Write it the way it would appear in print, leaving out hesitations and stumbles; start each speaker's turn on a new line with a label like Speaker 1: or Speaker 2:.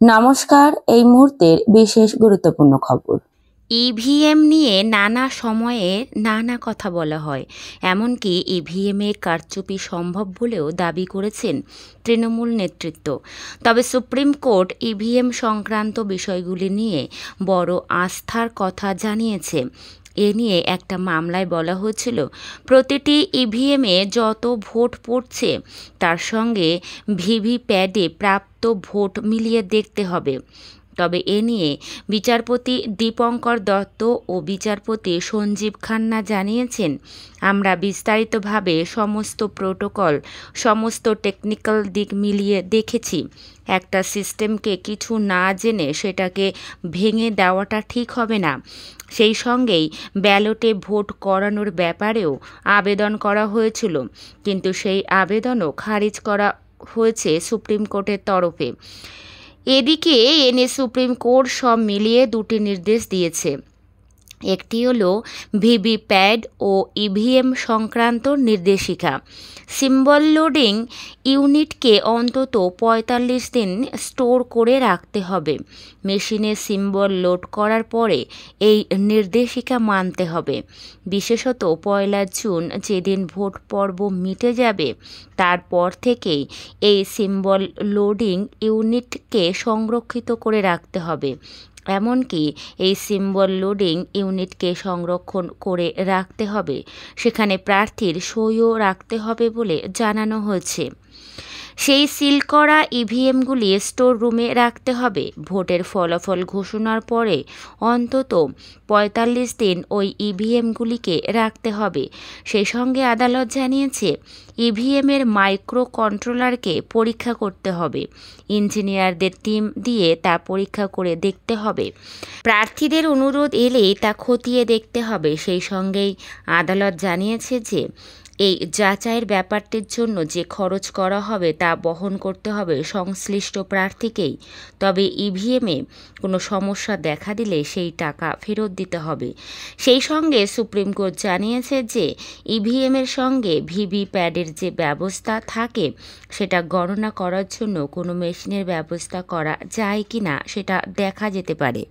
Speaker 1: নমস্কার, এই মুহূর্তের বিশেষ গুরুত্বপূর্ণ খবর।
Speaker 2: ইভিএম নিয়ে নানা সময়ে নানা কথা বলা হয়। এমনকি ইভিএমে কারচুপি সম্ভব বলেও দাবি করেছেন তৃণমূল নেতৃত্ব। তবে সুপ্রিম কোর্ট ইভিএম সংক্রান্ত বিষয়গুলি নিয়ে বড় আস্থার কথা জানিয়েছে। এ নিয়ে একটা মামলায় বলা হয়েছিল, প্রতিটি ইভিএমে যত ভোট পড়ছে তার সঙ্গে ভিভিপ্যাটে প্রাপ্ত ভোট মিলিয়ে দেখতে হবে। তবে এ নিয়ে বিচারপতি দীপঙ্কর দত্ত ও বিচারপতি সঞ্জীব খান্না জানিয়েছেন, আমরা বিস্তারিতভাবে সমস্ত প্রোটোকল, সমস্ত টেকনিক্যাল দিক মিলিয়ে দেখেছি। একটা সিস্টেমকে কিছু না জেনে সেটাকে ভেঙে দেওয়াটা ঠিক হবে না। সেই সঙ্গেই ব্যালটে ভোট করানোর ব্যাপারেও আবেদন করা হয়েছিল, কিন্তু সেই আবেদনও খারিজ করা হয়েছে সুপ্রিম কোর্টের তরফে। এদিকে এনে সুপ্রিম কোর্ট সব মিলিয়ে দুটি নির্দেশ দিয়েছে। একটি হলো ভিভিপ্যাট ও ইভিএম সংক্রান্ত নির্দেশিকা। সিম্বল লোডিং ইউনিটকে অন্তত ৪৫ দিন স্টোর করে রাখতে হবে। মেশিনে সিম্বল লোড করার পরে এই নির্দেশিকা মানতে হবে। বিশেষত ১ জুন যেদিন ভোট পর্ব মিটে যাবে তারপর থেকেই এই সিম্বল লোডিং ইউনিটকে সংরক্ষিত করে রাখতে হবে। এমনকি এই সিম্বল লোডিং ইউনিটকে সংরক্ষণ করে রাখতে হবে, সেখানে প্রার্থীর সইও রাখতে হবে বলে জানানো হয়েছে। সেই সিল করা ইভিএমগুলি স্টোর রুমে রাখতে হবে। ভোটের ফলাফল ঘোষণার পরে অন্তত ৪৫ দিন ওই ইভিএমগুলিকে রাখতে হবে। সেই সঙ্গে আদালত জানিয়েছে, ইভিএমের মাইক্রো কন্ট্রোলারকে পরীক্ষা করতে হবে। ইঞ্জিনিয়ারদের টিম দিয়ে তা পরীক্ষা করে দেখতে হবে। প্রার্থীদের অনুরোধ এলে তা খতিয়ে দেখতে হবে। সেই সঙ্গেই আদালত জানিয়েছে যে এই যাচাইয়ের ব্যাপারটির জন্য যে খরচ করা হবে তা বহন করতে হবে সংশ্লিষ্ট প্রার্থীকেই। তবে ইভিএমে কোনো সমস্যা দেখা দিলে সেই টাকা ফেরত দিতে হবে। সেই সঙ্গে সুপ্রিম কোর্ট জানিয়েছে যে ইভিএমের সঙ্গে ভিভিপ্যাটের যে ব্যবস্থা থাকে সেটা গণনা করার জন্য কোনো মেশিনের ব্যবস্থা করা যায় কি না সেটা দেখা যেতে পারে।